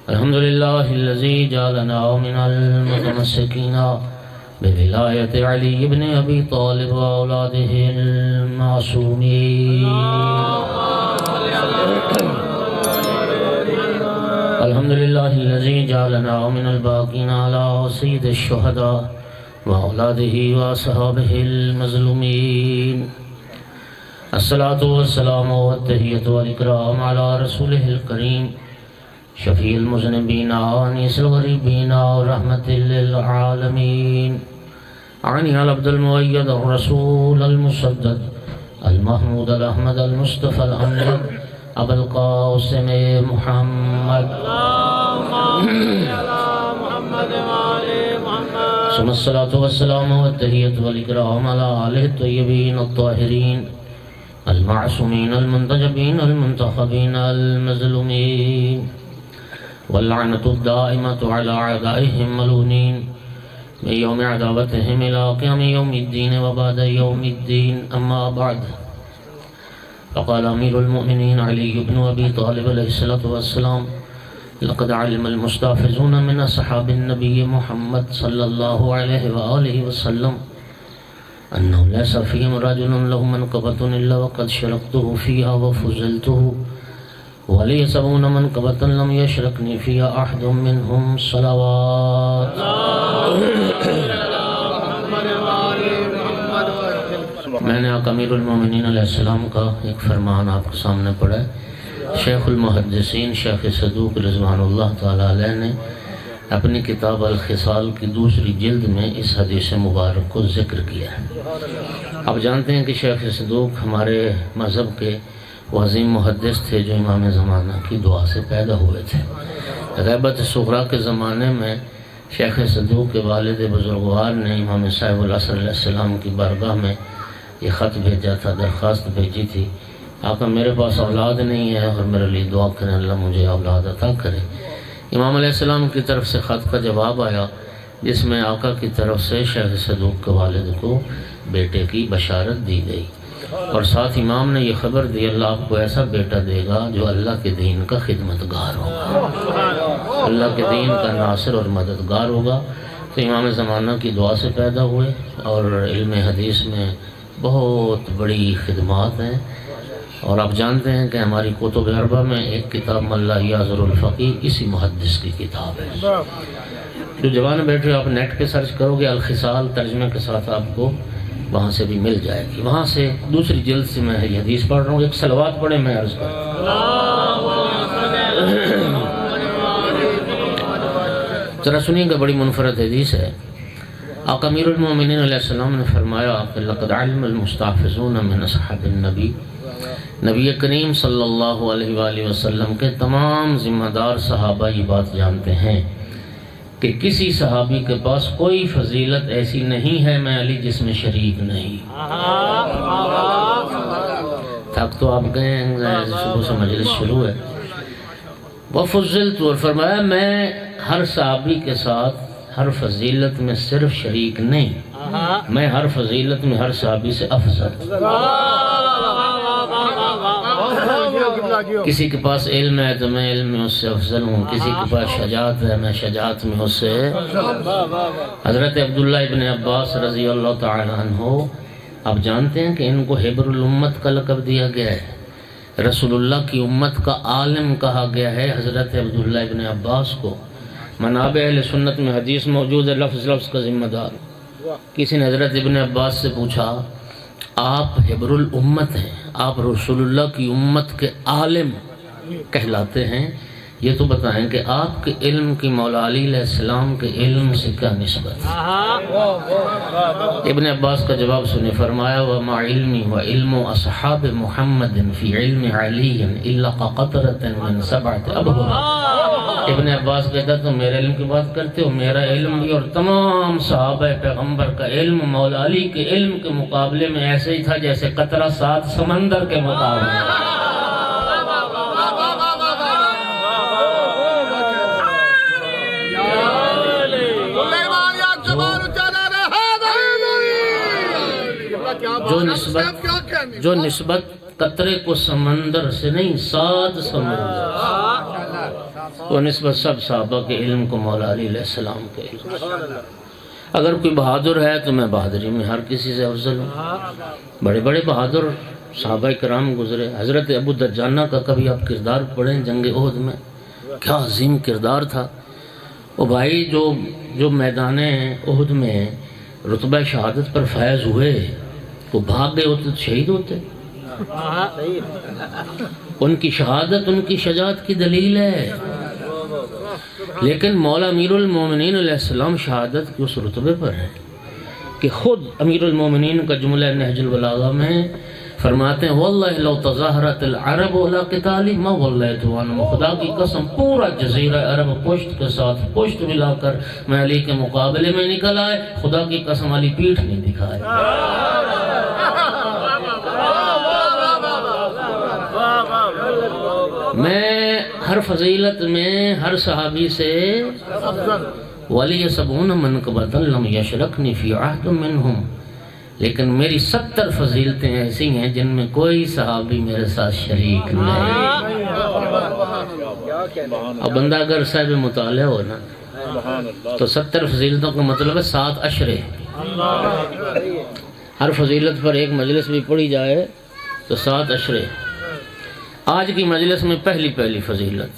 الحمد لله الذي جعلنا من المتمسكين بولاية علي بن أبي طالب وأولاده المعصومين. الحمد لله الذي جعلنا من الباقين على سيد الشهداء وأولاده وأصحابه المظلومين. الصلاة والسلام والتحية والإكرام على رسوله الكريم شفيع المذنبين وأنيس الغريبين ورحمة للعالمين. عني العبد المؤيد الرسول المسدد المحمود الأحمد المصطفى الأمجد أبا القاسم محمد ثم الصلاة والسلام والتحية والإكرام على آله الطيبين الطاهرين المعصومين المنتجبين المنتخبين المظلومين، واللعنة الدائمة على أعدائهم ملعونين من يوم عداوتهم إلى قيام يوم الدين وبعد يوم الدين. أما بعد، فقال أمير المؤمنين علي بن أبي طالب عليه الصلاة والسلام: لقد علم المستحفظون من أصحاب النبي محمد صلى الله عليه وآله وسلم أنه ليس فيهم رجل له منقبة إلا وقد شركته فيها وفزلته، ولي 70 منقبة لم يشركني فيها أحد منهم. صلوات. میں نے آقا امیر المومنین علیہ السلام کا ایک فرمان آپ کے سامنے پڑھا ہے. شیخ المحدثین شیخ صدوق رضوان اللہ تعالیٰ علیہ نے اپنی کتاب الخصال کی دوسری جلد میں اس حدیث مبارک کو ذکر کیا ہے. آپ جانتے ہیں کہ شیخ صدوق ہمارے مذہب کے وہ عظیم محدث تھے جو امام زمانہ کی دعا سے پیدا ہوئے تھے. غیبت صغریٰ کے زمانے میں شیخ صدوق کے والد بزرگوار نے امام صاحب العصر علیہ السلام کی بارگاہ میں یہ خط بھیجا تھا، درخواست بھیجی تھی: آقا میرے پاس اولاد نہیں ہے اور میرے لیے دعا کریں، اللہ مجھے اولاد عطا کرے. امام علیہ السلام کی طرف سے خط کا جواب آیا جس میں آقا کی طرف سے شیخ صدوق کے والد کو بیٹے کی بشارت دی گئی، اور ساتھ امام نے یہ خبر دی: اللہ آپ کو ایسا بیٹا دے گا جو اللہ کے دین کا خدمتگار ہوگا، اللہ کے دین کا ناصر اور مددگار ہوگا. تو امام زمانہ کی دعا سے پیدا ہوئے اور علم حدیث میں بہت بڑی خدمات ہیں. اور آپ جانتے ہیں کہ ہماری کتب اربعہ میں ایک کتاب من لا یعذر الفقیہ اسی محدث کی کتاب ہے. جو جوان بیٹھے آپ نیٹ پہ سرچ کرو گے الخصال ترجمے کے ساتھ آپ کو وہاں سے بھی مل جائے گی. وہاں سے دوسری جلد سے میں یہ حدیث پڑھ رہا ہوں. ایک صلوات پڑھیں، میں عرض کروں. ذرا سنیے گا، بڑی منفرد حدیث ہے. آقا امیر المومنین علیہ السلام نے فرمایا کہ لقد علم المستحفظون من اصحاب النبی، نبی کریم صلی اللہ علیہ وآلہ وسلم کے تمام ذمہ دار صحابہ یہ بات جانتے ہیں کہ کسی صحابی کے پاس کوئی فضیلت ایسی نہیں ہے میں علی جس میں شریک نہیں. تھک تو آپ گئے ہیں، صبح سے مجلس شروع ہے. وفضلت، اور فرمایا میں ہر صحابی کے ساتھ ہر فضیلت میں صرف شریک نہیں، میں ہر فضیلت میں ہر صحابی سے افضل. کسی کے پاس علم ہے تو میں علم میں اس سے افضل ہوں، کسی کے پاس شجاعت ہے میں شجاعت میں اس سے. حضرت عبداللہ ابن عباس رضی اللہ تعالی عنہ، آپ جانتے ہیں کہ ان کو حبر الامت کا لقب دیا گیا ہے. رسول اللہ کی امت کا عالم کہا گیا ہے حضرت عبداللہ ابن عباس کو. منابع اہل سنت میں حدیث موجود ہے، لفظ لفظ کا ذمہ دار. کسی نے حضرت ابن عباس سے پوچھا: آپ حبر الامت ہیں، آپ رسول اللہ کی امت کے عالم کہلاتے ہیں، یہ تو بتائیں کہ آپ کے علم کی مولا علی علیہ السلام کے علم سے کیا نسبت ہے؟ ابن عباس کا جواب سنے، فرمایا: وما علمی وعلم اصحاب محمد فی علم علی الا قطرۃ من سبعۃ ابحر. ابن عباس کہتا تو میرے علم کی بات کرتے ہو، میرا علم بھی اور تمام صحابہ پیغمبر کا علم مولا علی کے علم کے مقابلے میں ایسے ہی تھا جیسے قطرہ 7 سمندر کے مقابلے. جو نسبت قطرے کو سمندر سے نہیں 7 سمندر. وہ نسبت سب صحابہ کے علم کو مولا علی علیہ السلام کے علم. اگر کوئی بہادر ہے تو میں بہادری میں ہر کسی سے افضل ہوں. بڑے بڑے بہادر صحابہ کرام گزرے. حضرت ابو دجانہ کا کبھی آپ کردار پڑھیں جنگ احد میں، کیا عظیم کردار تھا. وہ بھائی جو میدان احد میں رتبہ شہادت پر فائز ہوئے، وہ بھاگ گئے ہوتے تو شہید ہوتے. ان کی شہادت ان کی شجاعت کی دلیل ہے. لیکن مولا امیر المومنین علیہ السلام شہادت کے اس رتبے پر ہے کہ خود امیر المومنین کا جملہ نہج البلاغہ میں فرماتے ہیں واللہ لو تظاہرت العرب علی قتالی ما ولیت عنہم. خدا کی قسم پورا جزیرہ عرب پشت کے ساتھ پشت ملا کر میں علی کے مقابلے میں نکل آئے، خدا کی قسم علی پیٹھ نہیں دکھائے. میں ہر فضیلت میں ہر صحابی سے ولی سبون منقبۃ لم یشرکنی فی عہد منہم، لیکن میری 70 فضیلتیں ایسی ہیں جن میں کوئی صحابی میرے ساتھ شریک نہیں. اب بندہ اگر صاحب مطالعہ ہو نا تو 70 فضیلتوں کا مطلب ہے 7 عشرے. ہر فضیلت پر ایک مجلس بھی پڑھی جائے تو 7 عشرے. آج کی مجلس میں پہلی فضیلت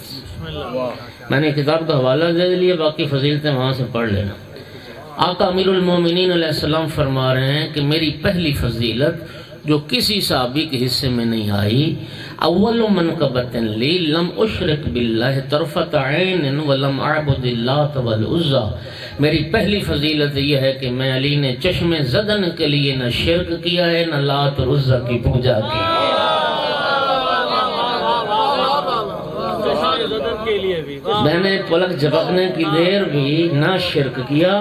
میں نے کتاب کا حوالہ دے لیا، باقی فضیلتیں وہاں سے پڑھ لینا. آقا امیر المومنین علیہ السلام فرما رہے ہیں کہ میری پہلی فضیلت جو کسی صحابی کے حصے میں نہیں آئی، اول منقبۃ لی لم اشرک باللہ طرفۃ عین ولم اعبد اللات والعزی. میری پہلی فضیلت یہ ہے کہ میں علی نے چشم زدن کے لیے نہ شرک کیا ہے نہ لات اور عزی کی پوجا کی. میں نے پلک جھپکنے کی دیر بھی نہ شرک کیا،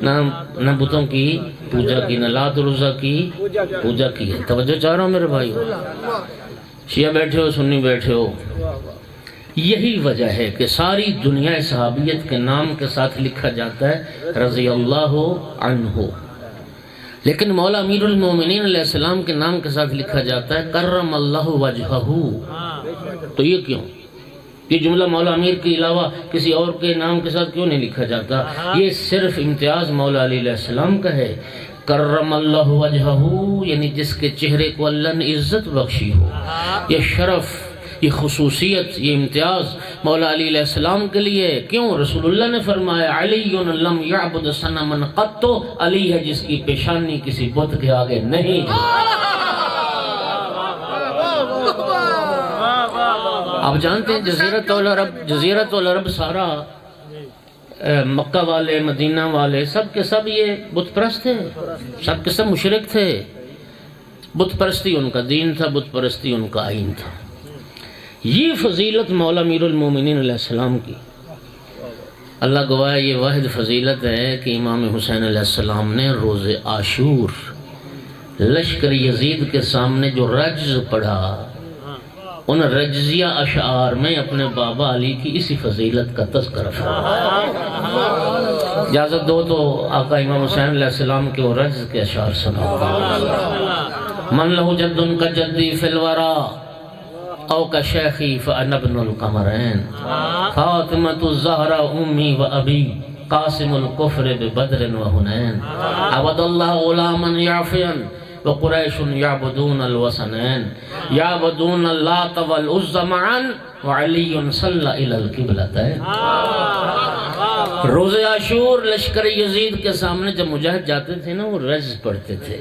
نہ بتوں کی پوجا کی، نہ لات اور عزی کی پوجا کی ہے. توجہ چاہ رہا ہوں میرے بھائی، شیعہ بیٹھے ہو سنی بیٹھے ہو. یہی وجہ ہے کہ ساری دنیا صحابیت کے نام کے ساتھ لکھا جاتا ہے رضی اللہ عنہ، لیکن مولا امیر المومنین علیہ السلام کے نام کے ساتھ لکھا جاتا ہے کرم اللہ وجہہ. تو یہ کیوں؟ یہ جملہ مولا امیر کے علاوہ کسی اور کے نام کے ساتھ کیوں نہیں لکھا جاتا؟ یہ صرف امتیاز مولا علی علیہ السلام کا ہے. کرم اللہ وجہہ یعنی جس کے چہرے کو اللہ نے عزت بخشی ہو. یہ شرف، یہ خصوصیت، یہ امتیاز مولا علی علیہ السلام کے لیے. کیوں؟ رسول اللہ نے فرمایا علی لم یعبد صنما قط، علی ہے جس کی پیشانی کسی بت کے آگے نہیں. آپ جانتے ہیں جزیرت العرب سارا مکہ والے مدینہ والے سب کے سب یہ بت پرست تھے، سب کے سب مشرک تھے. بت پرستی ان کا دین تھا، بت پرستی ان کا آئین تھا. یہ فضیلت مولا امیر المومنین علیہ السلام کی، اللہ گواہ یہ واحد فضیلت ہے کہ امام حسین علیہ السلام نے روز عاشور لشکر یزید کے سامنے جو رجز پڑھا، ان رجزیہ اشعار میں اپنے بابا علی کی اسی فضیلت کا تذکرہ فرمایا. اجازت دو تو آقا امام حسین علیہ السلام کے وہ رجز کے اشعار سناؤ. من لہو جد کا جدی فی الورا او کا شیخی فانا ابن القمرین فاطمۃ الزہرا امی و ابی قاسم الکفر ببدر و حنین عبد اللہ غلاما یعفیا وقریش یعبدون الوثنین یعبدون اللات والعزى معا وعلی صلی الی القبلتین. روز عاشور لشکر یزید کے سامنے جب مجاہد جاتے تھے نا، وہ رجز پڑھتے تھے،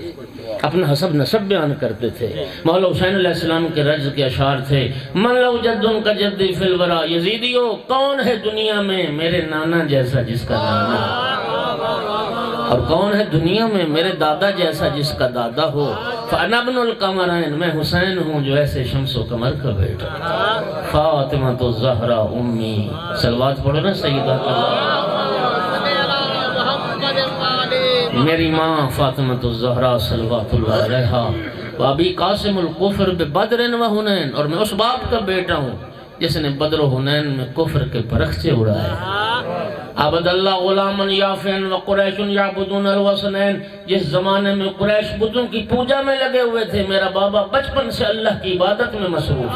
اپنا حسب نسب بیان کرتے تھے. مولا حسین علیہ السلام کے رجز کے اشعار تھے من لو جد کا جدی فی الورا، یزیدیو کون ہے دنیا میں میرے نانا جیسا جس کا نانا، اور کون ہے دنیا میں میرے دادا جیسا جس کا دادا ہو. فانا ابن القمرین، میں حسین ہوں جو ایسے شمس و قمر کا بیٹا. فاطمۃ الزہرا امی، صلوات پڑھو نا سیدہ میری ماں فاطمۃ الزہرا صلوات اللہ علیہا. وابی قاسم الکفر ببدر و حنین، اور میں اس باپ کا بیٹا ہوں جس نے بدر و حنین میں کفر کے پرخچے اڑائے. عبد اللہ غلاما یافین و قریش یعبدون الوثنین، جس زمانے میں قریش بتوں کی پوجا میں لگے ہوئے تھے، میرا بابا بچپن سے اللہ کی عبادت میں مصروف.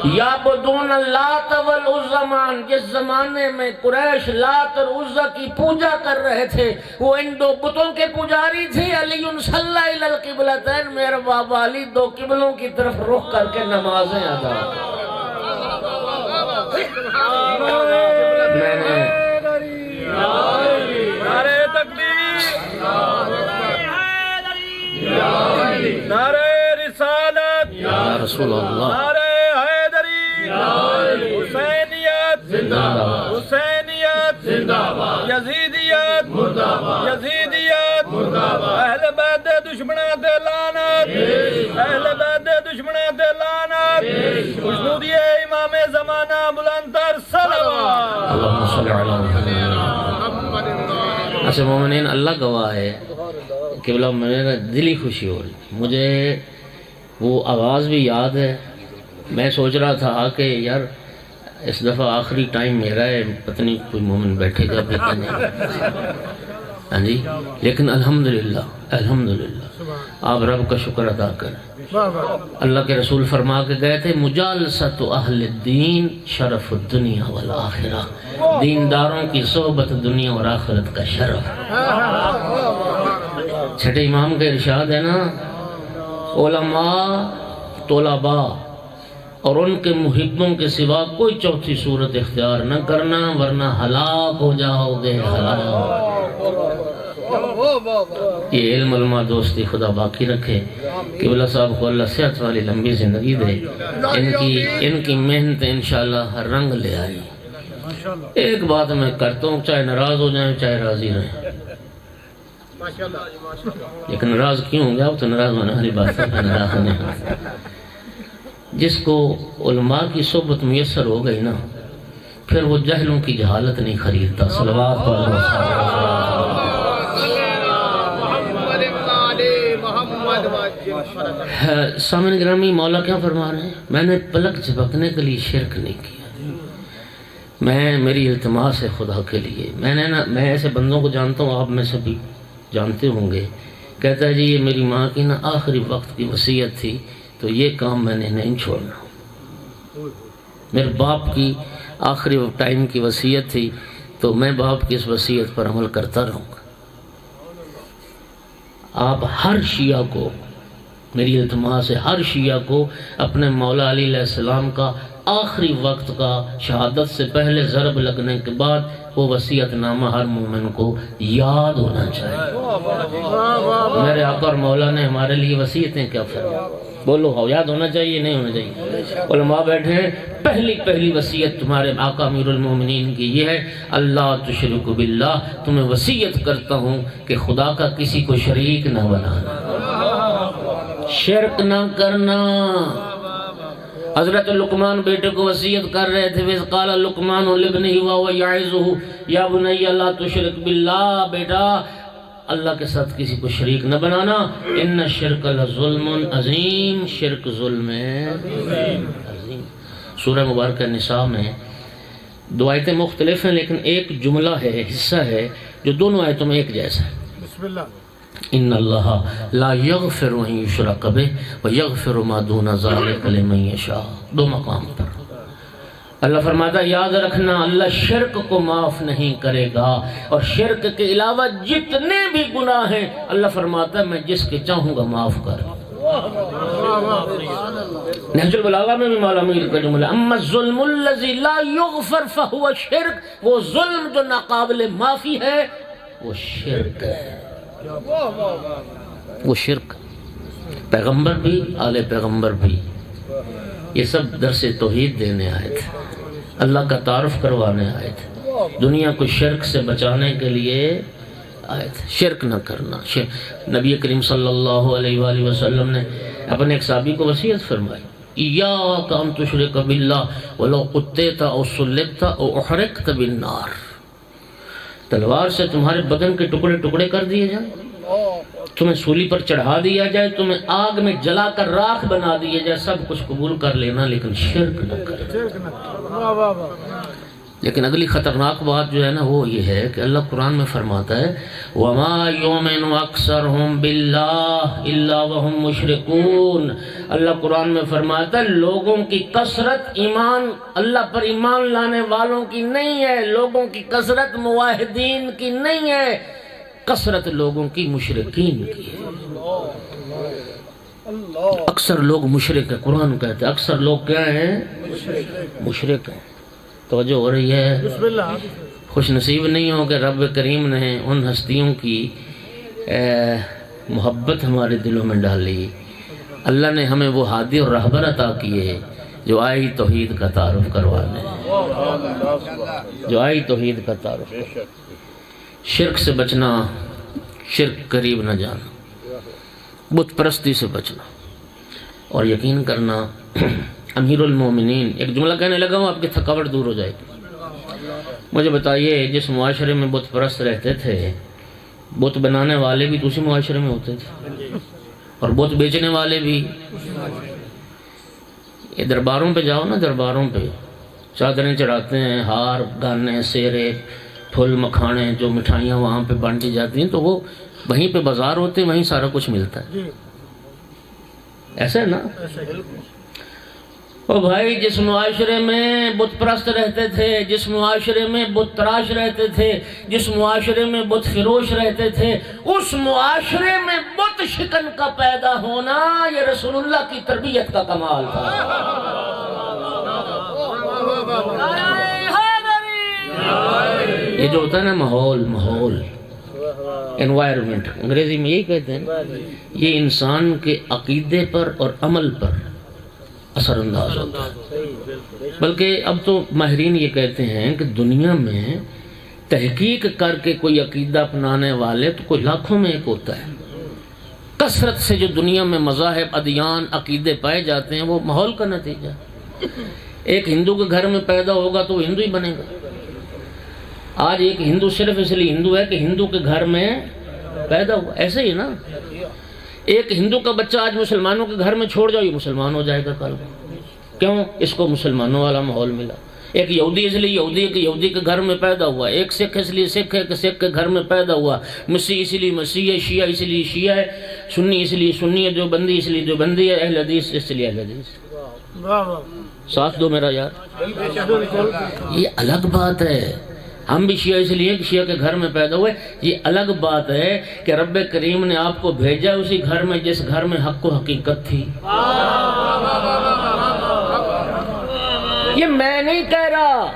یعبدون اللات والعزی، جس زمانے میں قریش لات اور عزی کی پوجا کر رہے تھے وہ ان دو بتوں کے پجاری تھے۔ علی صلی الی القبلتین، میرے بابا علی دو قبلوں کی طرف رخ کر کے نمازیں ادا میں نے نعرہ تکبیر، نعرہ رسالت، یا رسول اللہ، نعرہ حیدری، حسینیت زندہ باد، حسینیت زندہ باد، یزیدیت مردہ باد، یزیدیت مردہ باد، اہل بیت دشمناں تے لعنت، اہل بیت دشمناں تے لعنت، خوشنودی امام زمانہ بلند تر صلوات۔ اللہم صلی علی محمد۔ اچھا مومنین، اللہ گواہ ہے کہ بلا میرا دلی خوشی ہو رہی، مجھے وہ آواز بھی یاد ہے۔ میں سوچ رہا تھا کہ یار اس دفعہ آخری ٹائم میرا ہے، پتہ نہیں کوئی مومن بیٹھے گا بھی کہ نہیں، ہاں جی، لیکن الحمدللہ آپ رب کا شکر ادا کریں۔ اللہ کے رسول فرما کے گئے تھے مجالست اہل الدین شرف الدنیا والآخرہ، دینداروں کی صحبت دنیا اور آخرت کا شرف۔ چھٹے امام کا ارشاد ہے نا، علماء، طلباء اور ان کے محبوں کے سوا کوئی چوتھی صورت اختیار نہ کرنا ورنہ ہلاک ہو جاؤ گے، ہلاک۔ یہ علم علماء دوستی خدا باقی رکھے، قبلہ صاحب کو اللہ صحت والی لمبی زندگی دے، ان کی محنت انشاءاللہ ہر رنگ لے آئی۔ ایک بات میں کرتا ہوں، چاہے ناراض ہو جائیں چاہے راضی رہیں، لیکن ناراض کیوں ہوں گے آپ؟ تو ناراض ہونے والی بات ہے، ناراض ہونے والی۔ جس کو علماء کی صحبت میسر ہو گئی نا، پھر وہ جہلوں کی جہالت نہیں خریدتا۔ صلوات پڑھو۔ سامعین گرامی، مولا کیا فرما رہے ہیں؟ میں نے پلک جھپکنے کے لیے شرک نہیں کیا، میری التماس ہے خدا کے لیے۔ میں ایسے بندوں کو جانتا ہوں، آپ میں سے بھی جانتے ہوں گے، کہتا ہے جی یہ میری ماں کی نا آخری وقت کی وصیت تھی تو یہ کام میں نے نہیں چھوڑنا، میرے باپ کی آخری ٹائم کی وصیت تھی تو میں باپ کی اس وصیت پر عمل کرتا رہوں گا۔ آپ ہر شیعہ کو، میری التماس ہے، ہر شیعہ کو اپنے مولا علی علیہ السلام کا آخری وقت کا شہادت سے پہلے ضرب لگنے کے بعد وہ وصیت نامہ ہر مومن کو یاد ہونا چاہیے۔ میرے آقا اور مولا نے ہمارے لیے وصیتیں کیا فرمایا؟ بولو، یاد ہونا چاہیے نہیں ہونا چاہیے؟ علماء بیٹھے ہیں، پہلی وصیت تمہارے آقا امیر المومنین کی یہ ہے، اللہ تشرک باللہ، تمہیں وصیت کرتا ہوں کہ خدا کا کسی کو شریک نہ بنانا، شرک نہ کرنا۔ حضرت لقمان بیٹے کو وصیت کر رہے تھے، وَإِذْ قَالَ لُقْمَانُ لِابْنِهِ وَهُوَ يَعِظُهُ يَا بُنَيَّ لَا تُشْرِكْ بِاللَّهِ، بیٹا اللہ کے ساتھ کسی کو شریک نہ بنانا، ان الشرک لظلم عظیم، شرک ظلم عظیم۔ سورہ مبارکہ نساء میں دو آیتیں مختلف ہیں لیکن ایک جملہ ہے، حصہ ہے جو دونوں آیتوں میں ایک جیسا ہے۔ بسم اللہ۔ ان اللہ لا یغفر ان یشرک بہ ویغفر ما دون ذلک لمن یشاء، دو مقام پر اللہ فرماتا ہے یاد رکھنا اللہ شرک کو معاف نہیں کرے گا، اور شرک کے علاوہ جتنے بھی گناہ ہیں اللہ فرماتا ہے میں جس کے چاہوں گا معاف کر۔ نہج البلاغہ میں بھی مولا میر کا جملہ، اما الظلم الذی لا یغفر فہو شرک، وہ ظلم جو ناقابل معافی ہے وہ شرک ہے، وہ شرک۔ پیغمبر بھی، آل پیغمبر بھی، یہ سب درس توحید دینے آئے تھے، اللہ کا تعارف کروانے آئے تھے، دنیا کو شرک سے بچانے کے لیے آئے تھے۔ شرک نہ کرنا، نبی کریم صلی اللہ علیہ وآلہ وسلم نے اپنے ایک صحابی کو وصیت فرمائی، ایاک ان تشرک باللہ ولو قتیت او صلبت او احرقت بالنار، تلوار سے تمہارے بدن کے ٹکڑے ٹکڑے کر دیے جائیں، تمہیں سولی پر چڑھا دیا جائے، تمہیں آگ میں جلا کر راکھ بنا دیا جائے، سب کچھ قبول کر لینا لیکن شرک نہ کرنا۔ لیکن اگلی خطرناک بات جو ہے نا وہ یہ ہے کہ اللہ قرآن میں فرماتا ہے وَمَا يُؤْمِنُ أَكْثَرُهُمْ بِاللَّهِ إِلَّا وَهُمْ مُشْرِكُونَ۔ اللہ قرآن میں فرماتا ہے لوگوں کی کثرت ایمان اللہ پر ایمان لانے والوں کی نہیں ہے، لوگوں کی کثرت موحدین کی نہیں ہے، کثرت لوگوں کی مشرکین کی ہے۔ اکثر لوگ مشرک ہیں، قرآن کہتے ہیں اکثر لوگ کیا ہیں؟ مشرک ہیں۔ توجہ ہو رہی ہے؟ خوش نصیب نہیں ہو کہ رب کریم نے ان ہستیوں کی محبت ہمارے دلوں میں ڈالی۔ اللہ نے ہمیں وہ ہادی اور رہبر عطا کیے جو آئی توحید کا تعارف کروانے، جو آئی توحید کا تعارف، شرک سے بچنا، شرک قریب نہ جانا، بت پرستی سے بچنا، اور یقین کرنا امیر المومنین۔ ایک جملہ کہنے لگا ہوں آپ کی تھکاوٹ دور ہو جائے گی۔ مجھے بتائیے جس معاشرے میں بت پرست رہتے تھے، بت بنانے والے بھی دوسرے معاشرے میں ہوتے تھے اور بت بیچنے والے بھی۔ یہ درباروں پہ جاؤ نا، درباروں پہ چادریں چڑھاتے ہیں، ہار گانے سیرے پھول مکھانے جو مٹھائیاں وہاں پہ بانٹی جاتی ہیں تو وہ وہیں پہ بازار ہوتے ہیں، وہیں سارا کچھ ملتا ہے، ایسا ہے نا؟ او بھائی جس معاشرے میں بت پرست رہتے تھے، جس معاشرے میں بت تراش رہتے تھے، جس معاشرے میں بت فروش رہتے تھے، اس معاشرے میں بت شکن کا پیدا ہونا یہ رسول اللہ کی تربیت کا کمال تھا۔ یہ جو ہوتا ہے نا ماحول انوائرمنٹ، انگریزی میں یہی کہتے ہیں، یہ انسان کے عقیدے پر اور عمل پر اثر انداز ہوتا ہے۔ بلکہ اب تو ماہرین یہ کہتے ہیں کہ دنیا میں تحقیق کر کے کوئی عقیدہ اپنانے والے تو کوئی لاکھوں میں ایک ہوتا ہے۔ کثرت سے جو دنیا میں مذاہب، ادیان، عقیدے پائے جاتے ہیں وہ ماحول کا نتیجہ۔ ایک ہندو کے گھر میں پیدا ہوگا تو وہ ہندو ہی بنے گا۔ آج ایک ہندو صرف اس لیے ہندو ہے کہ ہندو کے گھر میں پیدا ہوا، ایسے ہی نا ایک ہندو کا بچہ آج مسلمانوں کے گھر میں چھوڑ جاؤ یہ مسلمان ہو جائے گا کل، کیوں؟ اس کو مسلمانوں والا ماحول ملا۔ ایک یہودی اس لیے یہودی کے گھر میں پیدا ہوا، ایک سکھ اس لیے سکھ ہے کہ سکھ کے گھر میں پیدا ہوا، مسیح اس لیے مسیح ہے، شیعہ اس لیے شیعہ ہے، سنی اس لیے سنی ہے، دیوبندی اس لیے دیوبندی ہے، اہل حدیث اس لیے اہل حدیث۔ ساتھ دو میرا یار، یہ الگ بات ہے۔ ہم بھی شیعہ اس لیے کہ شیعہ کے گھر میں پیدا ہوئے، یہ الگ بات ہے کہ رب کریم نے آپ کو بھیجا اسی گھر میں جس گھر میں حق و حقیقت تھی۔ یہ میں نہیں کہہ رہا،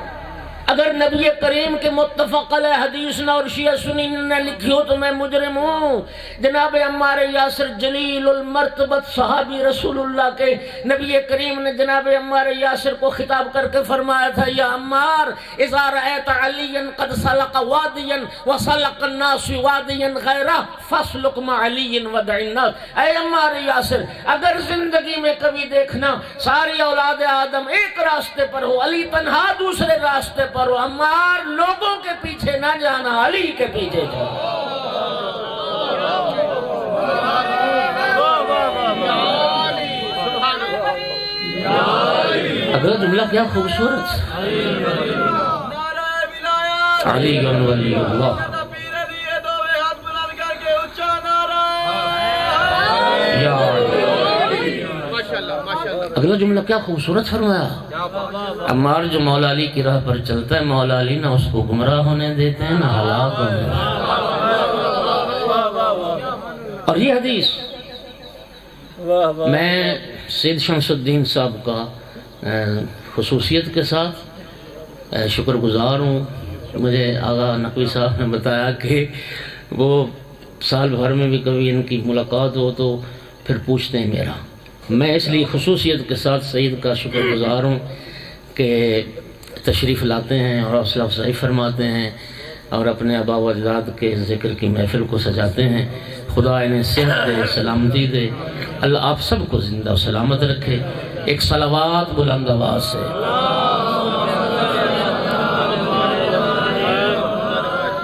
اگر نبی کریم کے متفق علیہ حدیث نہ اور شیعہ سنی نے لکھی ہو تو میں مجرم ہوں۔ جناب عمار یاسر جلیل المرتبت صحابی رسول اللہ کے، نبی کریم نے جناب عمار یاسر کو خطاب کر کے فرمایا تھا یا عمار اذا رأیت علیا قد سلق وادیا وسلق الناس وادیا غیرہ فاسلک مع علی ودع الناس۔ اے عمار یاسر اگر زندگی میں کبھی دیکھنا ساری اولاد آدم ایک راستے پر ہو، علی تنہا دوسرے راستے پر ہو، عمار لوگوں کے پیچھے نہ جانا، علی کے پیچھے جانا۔ اگلا جملہ کیا خوبصورت، علی ولی اللہ۔ اگلا جملہ کیا خوبصورت فرمایا، عمار جو مولا علی کی راہ پر چلتا ہے مولا علی نہ اس کو گمراہ ہونے دیتے ہیں نہ ہلاک ہونے دیتے ہیں۔ اور یہ حدیث میں سید شمس الدین صاحب کا خصوصیت کے ساتھ شکر گزار ہوں۔ مجھے آغا نقوی صاحب نے بتایا کہ وہ سال بھر میں بھی کبھی ان کی ملاقات ہو تو پھر پوچھتے ہیں میرا۔ میں اس لیے خصوصیت کے ساتھ سید کا شکر گزار ہوں کہ تشریف لاتے ہیں اور حوصلہ افزائی فرماتے ہیں اور اپنے آبا و اجداد کے ذکر کی محفل کو سجاتے ہیں۔ خدا انہیں صحت دے، سلامتی دے، اللہ آپ سب کو زندہ و سلامت رکھے۔ ایک صلوات بلند آواز سے۔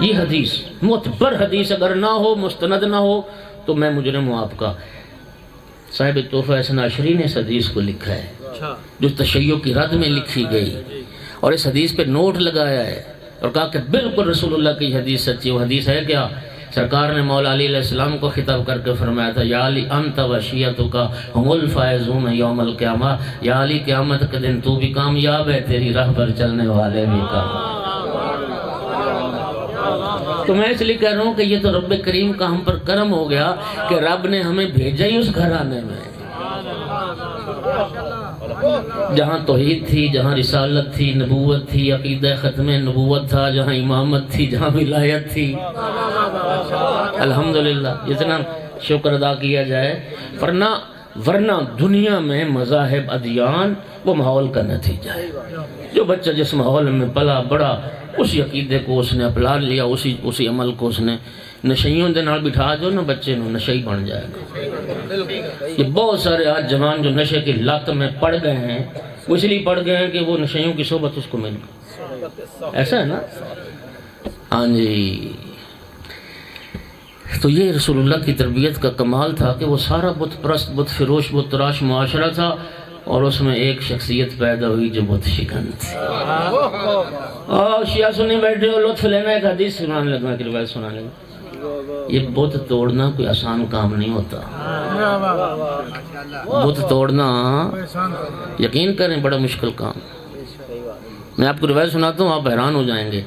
یہ حدیث معتبر حدیث اگر نہ ہو، مستند نہ ہو تو میں مجرم ہوں آپ کا۔ صاحب تحفہ اثنا عشری نے اس حدیث کو لکھا ہے جو تشیع کی رد میں لکھی گئی، اور اس حدیث پہ نوٹ لگایا ہے اور کہا کہ بالکل رسول اللہ کی حدیث سچی. وہ حدیث ہے کیا؟ سرکار نے مولا علی علیہ السلام کو خطاب کر کے فرمایا تھا یا علی انت و شیعتک ہم الفائزون یوم القیامہ. یا علی قیامت کے دن تو بھی کامیاب ہے، تیری راہ پر چلنے والے بھی کامیاب. تو میں اس لیے کہہ رہا ہوں کہ یہ تو رب کریم کا ہم پر کرم ہو گیا کہ رب نے ہمیں بھیجا ہی اس گھرانے میں جہاں توحید تھی، جہاں رسالت تھی، نبوت تھی، عقیدہ ختم نبوت تھا، جہاں امامت تھی، جہاں ولایت تھی. الحمدللہ جتنا شکر ادا کیا جائے. ورنہ دنیا میں مذاہب ادیان وہ ماحول کا نتیجہ ہے. جو بچہ جس ماحول میں پلا بڑا اسی عقیدے کو اس نے اپنا لیا، اسی عمل کو اس نے نشیوں دے نال بٹھا جو نا بچے نو نشئی بن جائے گا. یہ بہت سارے آج جوان جو نشے کی لت میں پڑ گئے ہیں وہ اس لیے پڑ گئے ہیں کہ وہ نشیوں کی صحبت اس کو مل گئی. ایسا ہے نا؟ ہاں جی. تو یہ رسول اللہ کی تربیت کا کمال تھا کہ وہ سارا بت پرست، بت فروش، بت تراش معاشرہ تھا اور اس میں ایک شخصیت پیدا ہوئی جو بت شکن تھی. شیعہ سنی بیٹھے ہو لطف لینا، ایک حدیث سنانے لگا کہ روایت سنانے لگا. یہ بت توڑنا کوئی آسان کام نہیں ہوتا. بت توڑنا یقین کریں بڑا مشکل کام. میں آپ کو روایت سناتا ہوں، آپ حیران ہو جائیں گے.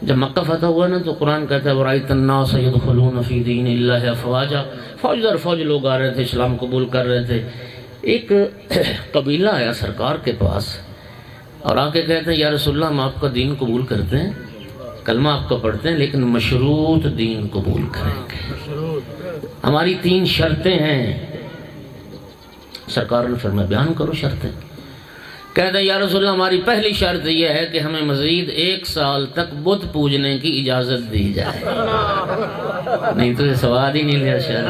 جب مکہ فتح ہوا نا تو قرآن کہتا ہے وَرَأَيْتَ النَّاسَ يَدْخُلُونَ فِي دِينِ اللَّهِ أَفْوَاجًا. فوج در فوج لوگ آ رہے تھے، اسلام قبول کر رہے تھے. ایک قبیلہ آیا سرکار کے پاس اور آ کے کہتے ہیں یا رسول اللہ ہم آپ کا دین قبول کرتے ہیں، کلمہ آپ کا پڑھتے ہیں، لیکن مشروط دین قبول کریں گے. ہماری 3 شرطیں ہیں. سرکار نے فرمایا بیان کرو شرطیں. کہتے ہیں یا رسول اللہ ہماری پہلی شرط یہ ہے کہ ہمیں مزید 1 سال تک بت پوجنے کی اجازت دی جائے. نہیں تو یہ سوال ہی نہیں لیا شرط.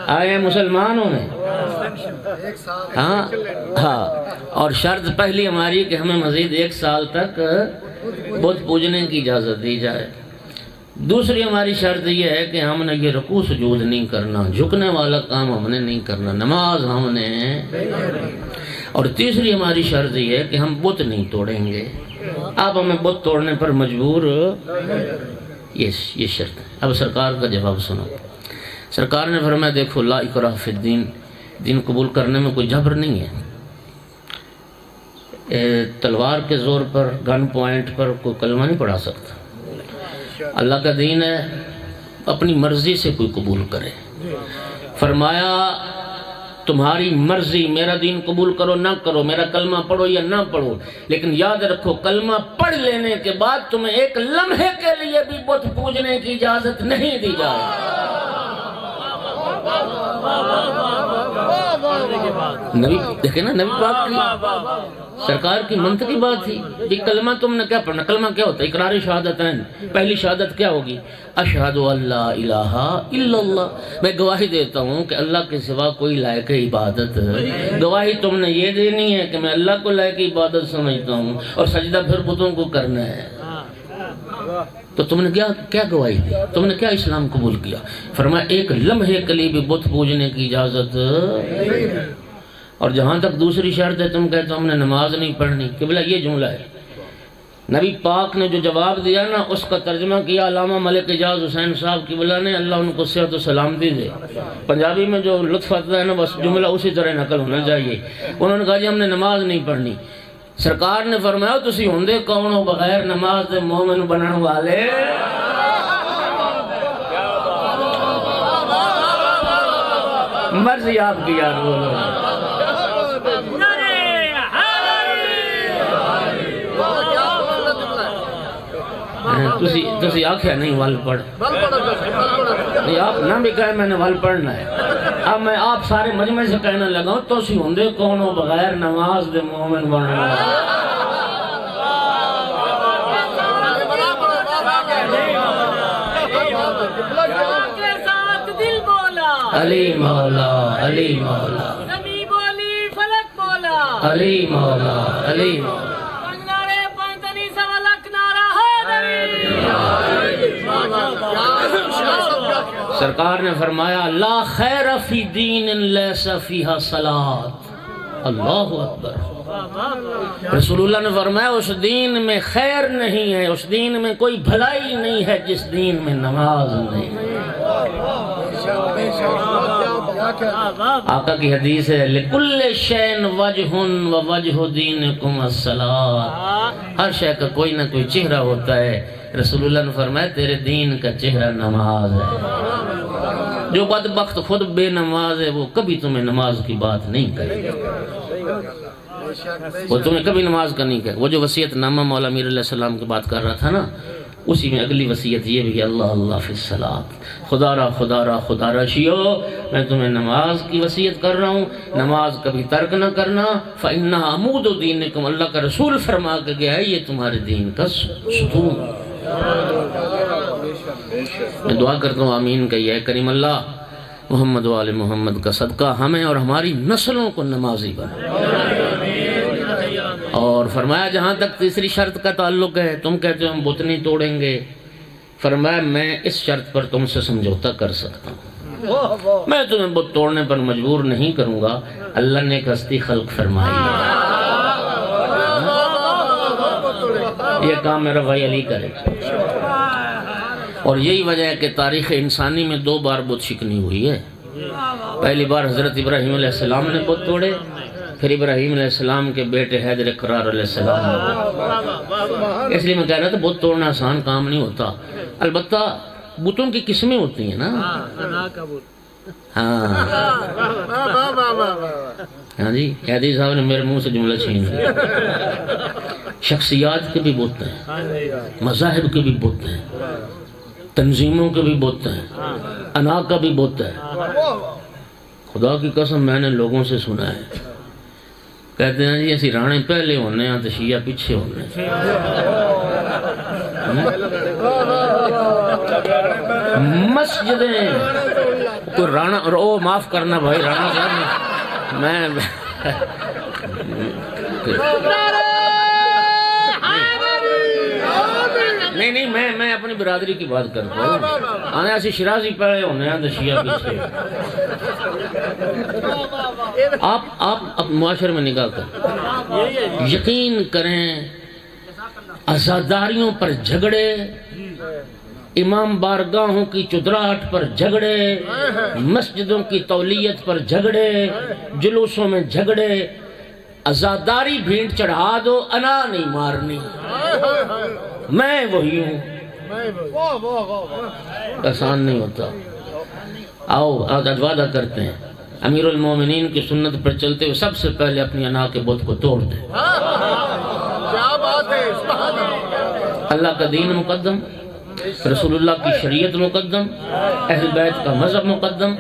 آئے مسلمانوں نے ہاں. اور شرط پہلی ہماری کہ ہمیں مزید 1 سال تک بت پوجنے کی اجازت دی جائے. دوسری ہماری شرط یہ ہے کہ ہم نے یہ رکوع سجود نہیں کرنا، جھکنے والا کام ہم نے نہیں کرنا، نماز ہم نے. اور تیسری ہماری شرط یہ ہے کہ ہم بت نہیں توڑیں گے. آپ ہمیں بت توڑنے پر مجبور، یہ شرط ہے. اب سرکار کا جواب سنو. سرکار نے فرمایا دیکھو لا اکراہ فی الدین، دین قبول کرنے میں کوئی جبر نہیں ہے. تلوار کے زور پر، گن پوائنٹ پر کوئی کلمہ نہیں پڑھا سکتا. اللہ کا دین ہے، اپنی مرضی سے کوئی قبول کرے. فرمایا تمہاری مرضی، میرا دین قبول کرو نہ کرو، میرا کلمہ پڑھو یا نہ پڑھو، لیکن یاد رکھو کلمہ پڑھ لینے کے بعد تمہیں ایک لمحے کے لیے بھی بت پوجنے کی اجازت نہیں دی جائے. نبی دیکھیں نا، نبی پاک کی سرکار کی منطقی بات تھی. یہ کلمہ تم نے کیا پڑھنا؟ کلمہ کیا ہوتا ہے؟ اقرار شہادتین. پہلی شہادت کیا ہوگی؟ اشہد ان لا الہ الا اللہ، میں گواہی دیتا ہوں کہ اللہ کے سوا کوئی لائق عبادت. گواہی تم نے یہ دینی ہے کہ میں اللہ کو لائق عبادت سمجھتا ہوں اور سجدہ پھر بتوں کو کرنا ہے. تو تم نے کیا گواہی دی؟ تم نے کیا اسلام قبول کیا؟ فرمایا ایک لمحے کے لیے بھی بت پوجنے کی اجازت. اور جہاں تک دوسری شرط ہے، تم کہتے ہو ہم نے نماز نہیں پڑھنی. قبلہ یہ جملہ ہے. نبی پاک نے جو جواب دیا نا اس کا ترجمہ کیا علامہ ملک اعجاز حسین صاحب قبلہ نے، اللہ ان کو صحت و سلامتی دے. پنجابی میں جو لطف آتا ہے نا بس جملہ اسی طرح نقل ہونا چاہیے. انہوں نے کہا جی ہم نے نماز نہیں پڑھنی. سرکار نے فرمایا تسی ہوندے کون ہو بغیر نماز دے مومن بنن والے؟ مرضی آپ کی یار بولو. تسی آکھیا نہیں ول پڑھ نہیں، آپ نہ بھی کہے میں نے ول پڑھنا ہے. اب میں آپ سارے مجمع سے کہنے لگا ہوں تو سی ہوندے کون ہو بغیر نماز دے مومن بننا. علی مولا علی مولا نبی بولی فلک مولا علی مولا علی مولا. سرکار نے فرمایا لا خیر فی دین لیس فیہا صلاۃ. اللہ اکبر۔ رسول اللہ نے فرمایا اس دین میں خیر نہیں ہے، اس دین میں کوئی بھلائی نہیں ہے جس دین میں نماز نہیں ہے۔ آقا کی حدیث ہے لِكُلِّ شَيْءٍ وَجْهٌ وَوَجْهُ دِينِكُمْ الصَّلَاةُ، ہر شے کا کوئی نہ کوئی چہرہ ہوتا ہے۔ رسول اللہ نے فرمایا تیرے دین کا چہرہ نماز ہے۔ جو بدبخت خود بے نماز ہے وہ کبھی تمہیں نماز کی بات نہیں کرے گا، وہ تمہیں کبھی نماز کا نہیں کہے۔ وہ جو وصیت نامہ مولا امیر علیہ السلام کی بات کر رہا تھا نا، اسی میں اگلی وصیت یہ بھی کہ اللہ اللہ فی الصلاۃ، خدا را خدا را خدا را شیو، میں تمہیں نماز کی وصیت کر رہا ہوں، نماز کبھی ترک نہ کرنا، فإنہا عمود دینکم، اللہ کا رسول فرما کے گیا ہے یہ تمہارے دین کا ستون۔ میں دعا کرتا ہوں آمین کہیے۔ کریم اللہ محمد و آل محمد کا صدقہ ہمیں اور ہماری نسلوں کو نمازی بنا۔ اور فرمایا جہاں تک تیسری شرط کا تعلق ہے، تم کہتے ہو ہم بت نہیں توڑیں گے، فرمایا میں اس شرط پر تم سے سمجھوتا کر سکتا ہوں، میں تمہیں بت توڑنے پر مجبور نہیں کروں گا۔ اللہ نے ایک ہستی خلق فرمائی ہے، یہ کام میرا بھائی علی کرے، اور یہی وجہ ہے کہ تاریخ انسانی میں 2 بار بت شکنی ہوئی ہے۔ پہلی بار حضرت ابراہیم علیہ السلام نے بت توڑے، پھر ابراہیم علیہ السلام کے بیٹے حیدر قرار علیہ السلام نے۔ اس لیے میں کہہ رہا تھا بت توڑنا آسان کام نہیں ہوتا، البتہ بتوں کی قسمیں ہوتی ہیں نا۔ ہاں جی، حیدی صاحب نے میرے منہ سے جملہ چھین لیا۔ شخصیات کے بھی بت ہیں، مذاہب کے بھی بت ہیں، تنظیموں کے بھی بت ہیں، انا کا بھی بت ہے۔ خدا کی قسم میں نے لوگوں سے سنا ہے، کہتے ہیں جی اسی رانے پہلے ہونے ہیں تو شیعہ پیچھے ہونے ہیں۔ مسجدیں کوئی رانا، او معاف کرنا بھائی رانا صاحب، میں نہیں میں اپنی برادری کی بات کرتا ہوں، آنے ایسی شرازی پہلے ہونے ہیں تو شیعہ پیچھے۔ آپ معاشرے میں نگاہ کریں، یقین کریں عزاداریوں پر جھگڑے، امام بارگاہوں کی چدراہٹ پر جھگڑے، مسجدوں کی تولیت پر جھگڑے، جلوسوں میں جھگڑے، عزاداری بھینٹ چڑھا دو، انا نہیں مارنی، میں وہی ہوں، آسان نہیں ہوتا۔ آؤ آج وعدہ کرتے ہیں امیر المومنین کی سنت پر چلتے ہوئے سب سے پہلے اپنی انا کے بت کو توڑ دیں۔ اللہ کا دین مقدم، رسول اللہ کی شریعت مقدم، اہل بیت کا مذہب مقدم،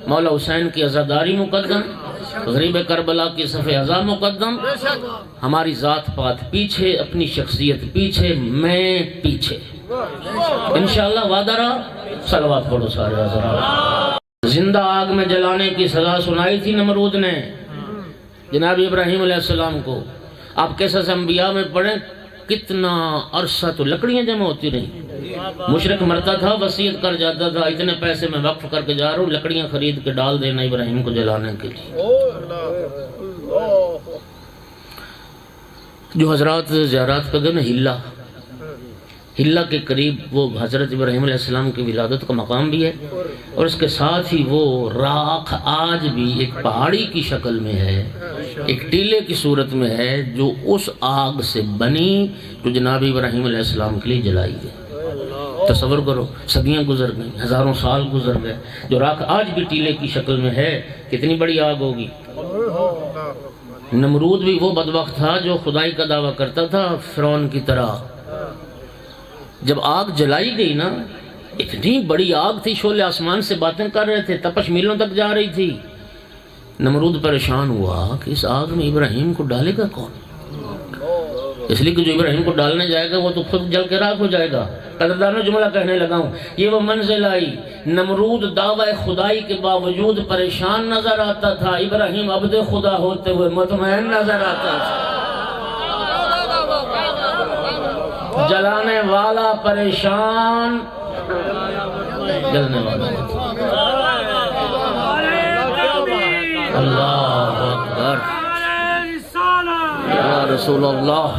مولا حسین کی عزاداری مقدم، غریب کربلا کی صف اعضاء مقدم، ہماری ذات پات پیچھے، اپنی شخصیت پیچھے، میں پیچھے، انشاءاللہ وعدہ رہا۔ صلوات پڑھو سارے حضرات۔ زندہ آگ میں جلانے کی سزا سنائی تھی نمرود نے جناب ابراہیم علیہ السلام کو۔ آپ قصص انبیاء میں پڑھیں کتنا عرصہ تو لکڑیاں جمع ہوتی رہیں، مشرک مرتا تھا وصیت کر جاتا تھا اتنے پیسے میں وقف کر کے جا رہا ہوں، لکڑیاں خرید کے ڈال دینا ابراہیم کو جلانے کے لیے۔ جو حضرات زیارات پہ گئے نا ہلہ کے قریب وہ حضرت ابراہیم علیہ السلام کی ولادت کا مقام بھی ہے، اور اس کے ساتھ ہی وہ راکھ آج بھی ایک پہاڑی کی شکل میں ہے، ایک ٹیلے کی صورت میں ہے جو اس آگ سے بنی جو جناب ابراہیم علیہ السلام کے لیے جلائی گئی۔ تصور کرو صدیاں گزر گئیں، ہزاروں سال گزر گئے، جو راکھ آج بھی ٹیلے کی شکل میں ہے کتنی بڑی آگ ہوگی۔ نمرود بھی وہ بدبخت تھا جو خدائی کا دعویٰ کرتا تھا فرعون کی طرح۔ جب آگ جلائی گئی نا، اتنی بڑی آگ تھی، شعلے آسمان سے باتیں کر رہے تھے، تپش میلوں تک جا رہی تھی۔ نمرود پریشان ہوا کہ اس آگ میں ابراہیم کو ڈالے گا کون، اس لیے کہ جو ابراہیم کو ڈالنے جائے گا وہ تو خود جل کے راکھ ہو جائے گا۔ قدردانوں جملہ کہنے لگا ہوں، یہ وہ منزل آئی، نمرود دعوی خدائی کے باوجود پریشان نظر آتا تھا، ابراہیم عبد خدا ہوتے ہوئے مطمئن نظر آتا تھا۔ جلانے والا پریشان، جلنے والا اللہ اکبر۔ رسول اللہ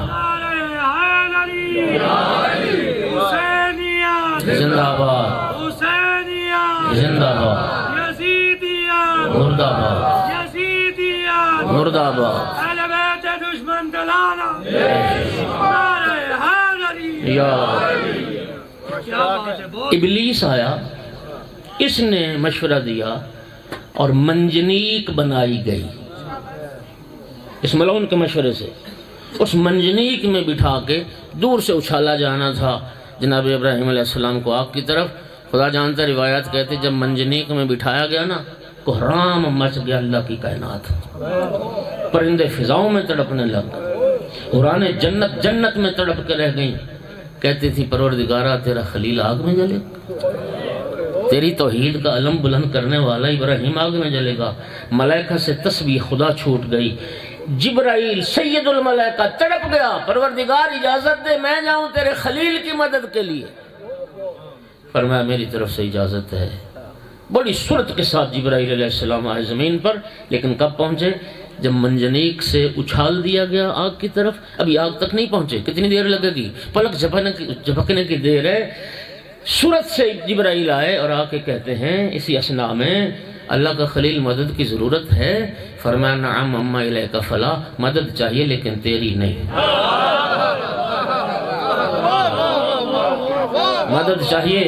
زندہ باد زندہ باد مرد آباد مرد آباد دشمن دلانا یا ابلیس آیا، اس نے مشورہ دیا اور منجنیق بنائی گئی اس ملعون کے مشورے سے۔ اس منجنیق میں بٹھا کے دور سے اچھالا جانا تھا جناب ابراہیم علیہ السلام کو آگ کی طرف۔ خدا جانتا روایات کہتے جب منجنیق میں بٹھایا گیا نا کوہرام مچ گیا اللہ کی کائنات، پرندے فضاؤں میں تڑپنے لگ گئے، حورانے جنت جنت میں تڑپ کے رہ گئیں۔ کہتی تھی پروردگارہ تیرا خلیل آگ میں جلے گا، تیری توحید کا علم بلند کرنے والا ابراہیم آگ میں جلے گا۔ ملائکہ سے تسبیح خدا چھوٹ گئی، جبرائیل سید الملائکہ تڑپ گیا، پروردگار اجازت دے میں جاؤں تیرے خلیل کی مدد کے لیے۔ فرمایا میری طرف سے اجازت ہے۔ بڑی سرعت کے ساتھ جبرائیل علیہ السلام آئے زمین پر، لیکن کب پہنچے؟ جب منجنیق سے اچھال دیا گیا آگ کی طرف، ابھی آگ تک نہیں پہنچے، کتنی دیر لگے گی؟ پلک جھپکنے کی دیر ہے۔ سورت سے جبرائیل آئے اور آ کے کہتے ہیں اسی اثناء میں اللہ کا خلیل مدد کی ضرورت ہے۔ فرمایا نعم اما الیک فلا، مدد چاہیے لیکن تیری نہیں، مدد چاہیے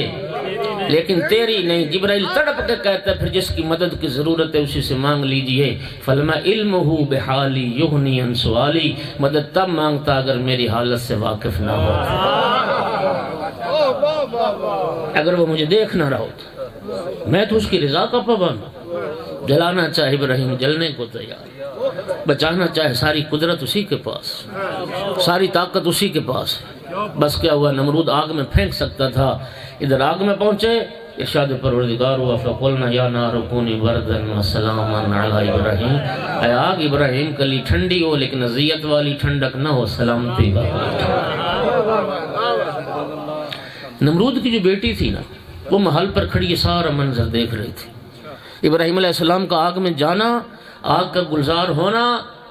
لیکن تیری نہیں۔ جبرائیل تڑپ کے کہتا ہے پھر جس کی مدد کی ضرورت ہے اسی سے مانگ لیجئے۔ فلما علمہ بحالی یغنی عن سوالی، مدد تب مانگتا اگر میری حالت سے واقف نہ ہوتا، اگر وہ مجھے دیکھ نہ رہا ہوتا۔ میں تو اس کی رضا کا پابند ہوں، جلانا چاہے ابراہیم جلنے کو تیار، بچانا چاہے ساری قدرت اسی کے پاس، ساری طاقت اسی کے پاس ہے۔ بس کیا ہوا، نمرود آگ میں پھینک سکتا تھا، ادھر آگ میں پہنچے، ارشاد پروردگار ہوا فقلنا یا نار کونی بردن وسلاما علی ابراہیم، اے آگ ابراہیم کے لیے ٹھنڈی ہو لیکن اذیت والی ٹھنڈک نہ ہو، سلامتی والی۔ نمرود کی جو بیٹی تھی نا وہ محل پر کھڑی سارا منظر دیکھ رہی تھی، ابراہیم علیہ السلام کا آگ میں جانا، آگ کا گلزار ہونا،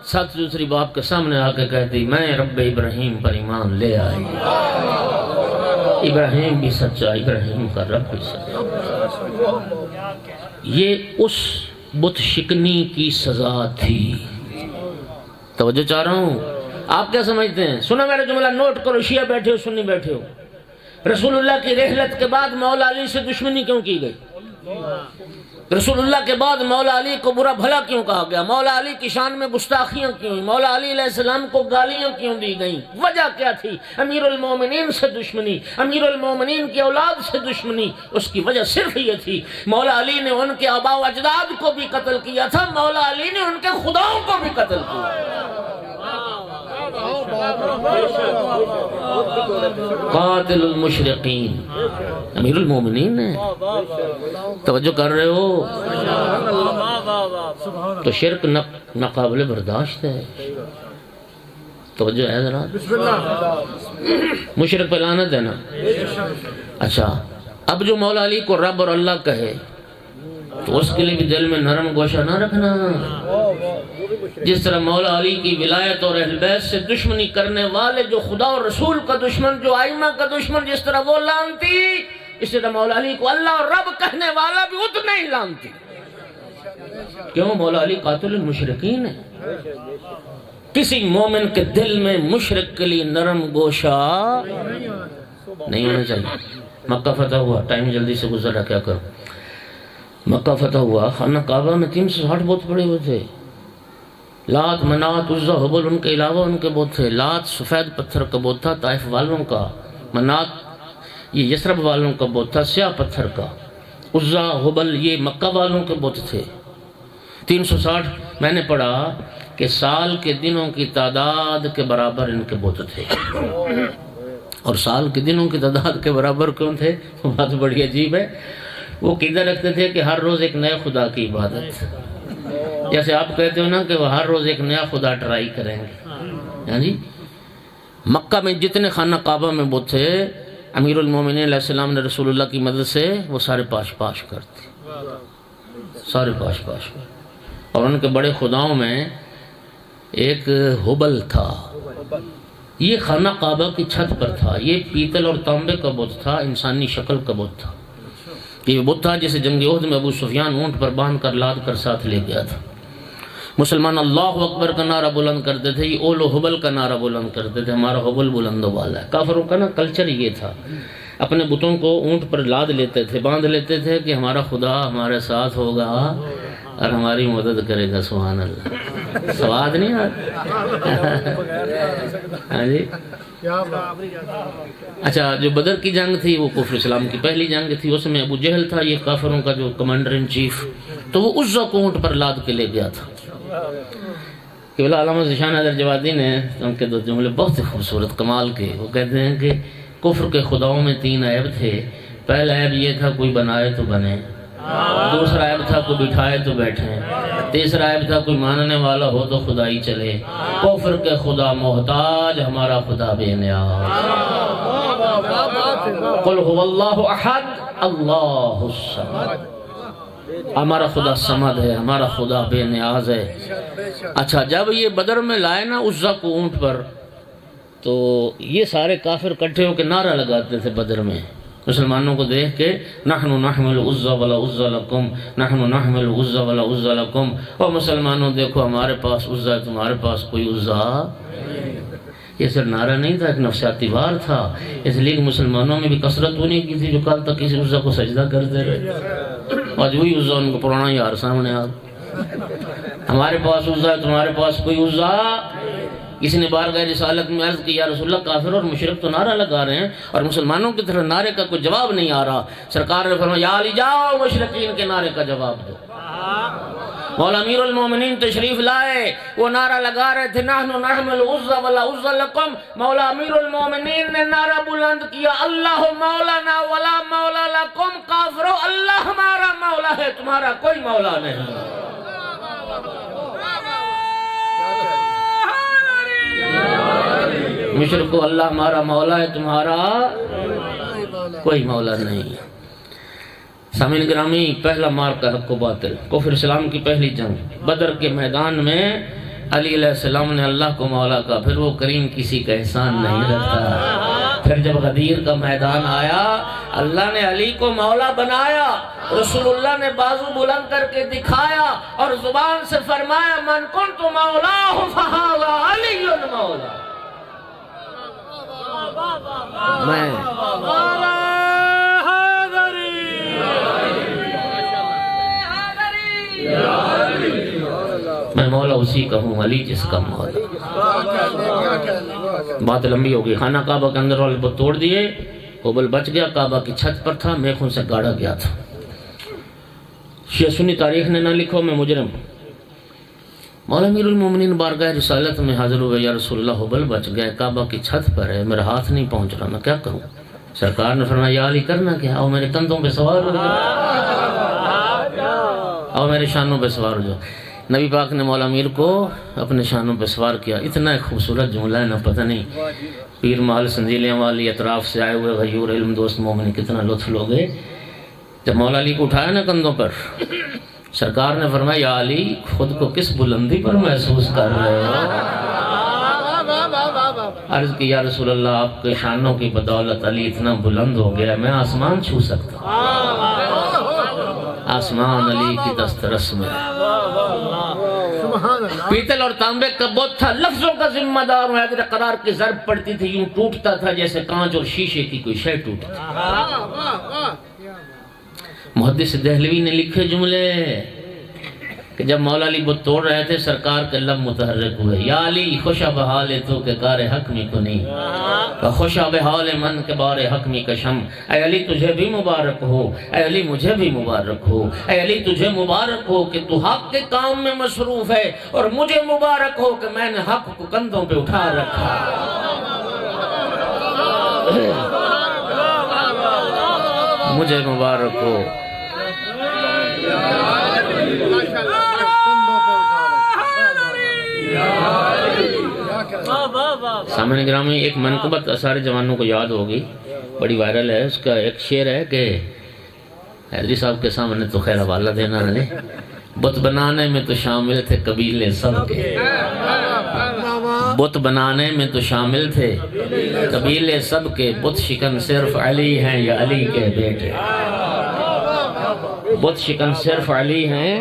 ساتھ دوسری باپ کے سامنے آ کے کہتی میں رب ابراہیم پر ایمان لے آئی، ابراہیم بھی سچا، ابراہیم کا رب بھی سچا۔ یہ اس بت شکنی کی سزا تھی۔ توجہ چاہ رہا ہوں، آپ کیا سمجھتے ہیں؟ سنو میرا جملہ نوٹ کرو، شیعہ بیٹھے ہو سنی بیٹھے ہو، رسول اللہ کی رحلت کے بعد مولا علی سے دشمنی کیوں کی گئی؟ رسول اللہ کے بعد مولا علی کو برا بھلا کیوں کہا گیا؟ مولا علی کی شان میں گستاخیاں کیوں ہوئی؟ مولا علی علیہ السلام کو گالیاں کیوں دی گئیں؟ وجہ کیا تھی؟ امیر المومنین سے دشمنی، امیر المومنین کی اولاد سے دشمنی۔ اس کی وجہ صرف یہ تھی مولا علی نے ان کے آباء و اجداد کو بھی قتل کیا تھا، مولا علی نے ان کے خداؤں کو بھی قتل کیا۔ قاتل المشرقین، امیر المومنین ہے۔ توجہ کر رہے ہو؟ تو شرک ناقابل برداشت ہے۔ توجہ ہے ذرا، مشرک پہ لعنت ہے نا۔ اچھا، اب جو مولا علی کو رب اور اللہ کہے تو اس کے لیے بھی دل میں نرم گوشہ نہ رکھنا۔ جس طرح مولا علی کی ولایت اور اہل بیت سے دشمنی کرنے والے جو خدا اور رسول کا دشمن، جو ائمہ کا دشمن، جس طرح وہ لعنتی، اس طرح مولا علی کو اللہ اور رب کہنے والا بھی اتنا ہی لعنتی۔ کیوں؟ مولا علی قاتل المشرکین ہے۔ کسی مومن کے دل میں مشرک کے لیے نرم گوشہ نہیں ہونا چاہیے۔ مکہ فتح ہوا، ٹائم جلدی سے گزر رہا، کیا کروں؟ مکہ فتح ہوا، خانہ کعبہ میں 360 بت پڑے ہوئے تھے، لات منات عزا حبل ان کے علاوہ ان کے بت تھے۔ لات سفید پتھر کا بت تھا طائف والوں کا، منات یہ یثرب والوں کا بت تھا سیاہ پتھر کا، عزا حبل یہ مکہ والوں کے بت تھے۔ 360 میں نے پڑھا کہ سال کے دنوں کی تعداد کے برابر ان کے بت تھے، اور سال کے دنوں کی تعداد کے برابر کیوں تھے؟ بات بڑی عجیب ہے۔ وہ قیدہ رکھتے تھے کہ ہر روز ایک نئے خدا کی عبادت، جیسے آپ کہتے ہو نا کہ وہ ہر روز ایک نیا خدا ٹرائی کریں گے۔ ہاں جی، مکہ میں جتنے خانہ کعبہ میں بت تھے، امیر المومنین علیہ السلام نے رسول اللہ کی مدد سے وہ سارے پاش پاش کرتے، سارے پاش پاش کرتے۔ اور ان کے بڑے خداؤں میں ایک حبل تھا، یہ خانہ کعبہ کی چھت پر تھا، یہ پیتل اور تانبے کا بت تھا، انسانی شکل کا بت تھا۔ یہ بت تھا جسے جنگ احد میں ابو سفیان اونٹ پر باندھ کر لاد کر ساتھ لے گیا تھا۔ مسلمان اللہ اکبر کا نعرہ بلند کرتے تھے، یہ اول و حبل کا نعرہ بلند کرتے تھے، ہمارا حبل بلند و بالا ہے۔ کافروں کا نا کلچر یہ تھا، اپنے بتوں کو اونٹ پر لاد لیتے تھے، باندھ لیتے تھے کہ ہمارا خدا ہمارے ساتھ ہوگا اور ہماری مدد کرے گا۔ سبحان اللہ، سواد نہیں ہاں جی۔ اچھا، جو بدر کی جنگ تھی وہ کفر اسلام کی پہلی جنگ تھی، اس میں ابو جہل تھا یہ کافروں کا جو کمانڈر ان چیف، تو وہ عزا کو اونٹ پر لاد کے لے گیا تھا۔ قبلہ علامہ ذیشان حیدر جوادی نے ان کے دو جملے بہت ہی خوبصورت کمال کے، وہ کہتے ہیں کہ کفر کے خداؤں میں 3 عیب تھے۔ پہلا عیب یہ تھا کوئی بنائے تو بنے، دوسرا عیب تھا کوئی بٹھائے تو بیٹھے، تیسرا عیب تھا کوئی ماننے والا ہو تو خدائی چلے۔ کفر کے خدا محتاج، ہمارا خدا بے نیاز۔ قل هو اللہ احد اللہ الصمد، ہمارا خدا صمد ہے، ہمارا خدا بے نیاز ہے۔ اچھا، جب یہ بدر میں لائے نا عزا کو اونٹ پر، تو یہ سارے کافر کٹھے ہو کے نعرہ لگاتے تھے بدر میں مسلمانوں کو دیکھ کے، نحن نحمل العزا ولا عزا لکم، نحن نحمل العزا ولا عزا لکم۔ اور مسلمانوں دیکھو ہمارے پاس عزا ہے، تمہارے پاس کوئی عزا۔ یہ صرف نعرہ نہیں تھا، ایک نفسیاتی وار تھا، اس لیے کہ مسلمانوں میں بھی کثرت ہونے کی تھی جو کل تک کسی عزا کو سجدہ کرتے رہے، آج وہی عزا ان کو پرانا یار سامنے آ، ہمارے پاس عزا ہے، تمہارے پاس کوئی عزا۔ کسی نے بارگاہ رسالت میں عرض کی، یا رسول اللہ کافر اور مشرک تو نعرہ لگا رہے ہیں اور مسلمانوں کی طرف نعرے کا کوئی جواب نہیں آ رہا۔ سرکار نے فرمایا، یا علی جاؤ مشرکین کے نعرے کا جواب دو۔ مولا امیر المومنین تشریف لائے، وہ نعرہ لگا رہے تھے، نحن نحمل العزا ولا عزا لکم۔ مولا امیر المومنین نے نعرہ بلند کیا، اللہ مولانا ولا مولا لکم۔ کافرو، اللہ ہمارا مولا ہے، تمہارا کوئی مولا نہیں۔ مشرکو، اللہ ہمارا مولا ہے، تمہارا کوئی مولا نہیں۔ سامعین گرامی، پہلا مارکہ حق و باطل، کفر اسلام کی پہلی جنگ بدر کے میدان میں علی علیہ السلام نے اللہ کو مولا کہا، پھر وہ کریم کسی کا احسان نہیں رکھتا۔ پھر جب غدیر کا میدان آیا، اللہ نے علی کو مولا بنایا، رسول اللہ نے بازو بلند کر کے دکھایا اور زبان سے فرمایا، من کنت مولاہ فہذا علی مولا۔ میں مولا اسی کا ہوں، علی جس کا مولا۔ بات لمبی ہوگی۔ خانہ کعبہ کے اندر والے بت توڑ دیے، حبل بچ گیا، کعبہ کی چھت پر تھا، میخوں سے گاڑا گیا تھا۔ شیعہ سنی تاریخ نے نہ لکھو میں مجرم۔ مولا امیر المومنین بارگاہ رسالت میں حاضر ہوئے، یا رسول اللہ حبل بچ گئے، کعبہ کی چھت پر ہے، میرا ہاتھ نہیں پہنچ رہا، میں کیا کروں؟ سرکار نے فرمایا، یا علی کرنا کیا، آؤ میرے کندھوں پہ سوار ہو جاؤ، آؤ میرے شانوں پہ سوار ہو جاؤ۔ نبی پاک نے مولا امیر کو اپنے شانوں پہ سوار کیا۔ اتنا ایک خوبصورت جملہ ہے نا، پتہ نہیں پیر محل سنجیلیاں والی اطراف سے آئے ہوئے غیور علم دوست مومن کتنا لطف لوگے۔ جب مولا علی کو اٹھایا نا کندھوں پر، سرکار نے فرمایا، یا علی خود کو کس بلندی پر محسوس کر رہے ہو؟ عرض کی، یا رسول اللہ آپ کے شانوں کی بدولت علی اتنا بلند ہو گیا میں آسمان چھو سکتا ہوں، آسمان علی کی دسترس میں۔ پیتل اور تانبے کا بت تھا، لفظوں کا ذمہ دار، حیدر قرار کی ضرب پڑتی تھی یوں ٹوٹتا تھا جیسے کانچ اور شیشے کی کوئی شے ٹوٹتی۔ محدث دہلوی نے لکھے جملے کہ جب مولا علی بت توڑ رہے تھے، سرکار کے لب متحرک ہوئے، یا علی خوشا بحال تو کہ کار حکمی کنی، خوشا بحال من کے بار حکمی کشم۔ اے علی تجھے بھی مبارک ہو، اے علی مجھے بھی مبارک ہو، اے علی تجھے مبارک ہو کہ تو حق کے کام میں مصروف ہے، اور مجھے مبارک ہو کہ میں نے حق کو کندھوں پہ اٹھا رکھا۔ مجھے مبارک ہو۔ سامنے گرامی، ایک منقبت سارے جوانوں کو یاد ہوگی، بڑی وائرل ہے، اس کا ایک شعر ہے کہ حیدری صاحب کے سامنے تو خیر حوالہ دینا ہے، بت بنانے میں تو شامل تھے قبیلے سب کے، بت بنانے میں تو شامل تھے قبیلے سب کے، بت شکن صرف علی ہیں یا علی کے بیٹے؟ بت شکن صرف علی ہیں۔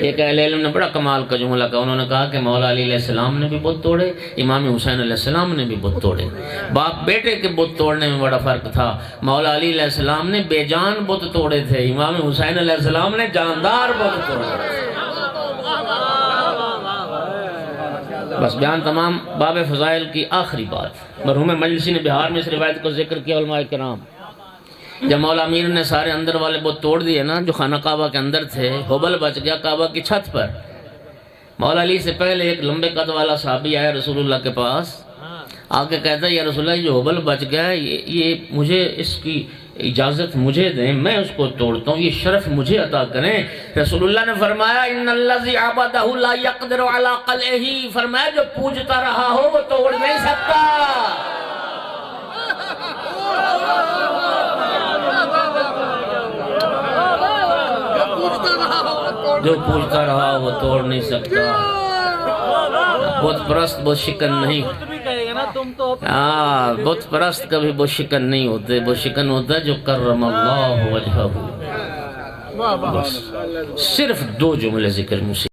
ایک اہل علم نے بڑا کمال کا جملہ کہا، انہوں نے کہا کہ مولا علی علیہ السلام نے بھی بت توڑے، امام حسین علیہ السلام نے بھی بت توڑے۔ باپ بیٹے کے بت توڑنے میں بڑا فرق تھا، مولا علی علیہ السلام نے بے جان بت توڑے تھے، امام حسین علیہ السلام نے جاندار بت توڑے تھے۔ بس بیان تمام۔ باب فضائل کی آخری بات، مرحوم مجلسی نے بہار میں اس روایت کو ذکر کیا علماء کرام، جب مولا امیر نے سارے اندر والے بت توڑ دیے نا جو خانہ کعبہ کے اندر تھے، حبل بچ گیا کعبہ کی چھت پر۔ مولا علی سے پہلے ایک لمبے قد والا صحابی آیا رسول اللہ کے پاس، آ کے کہتا ہے یا رسول اللہ جو حبل بچ گیا یہ مجھے اس کی اجازت مجھے دیں، میں اس کو توڑتا ہوں، یہ شرف مجھے عطا کریں۔ رسول اللہ نے فرمایا ان الذی عبدہ لا یقدر علی قلعہ، فرمایا جو پوجتا رہا ہو وہ توڑ نہیں سکتا۔ جو پوجتا رہا وہ توڑ نہیں سکتا۔ بت پرست بت شکن نہیں، بت پرست کبھی بت شکن نہیں ہوتے، بت شکن ہوتا ہے جو کرم اللہ وجہہ۔ بس صرف دو جملے ذکر مجھ سے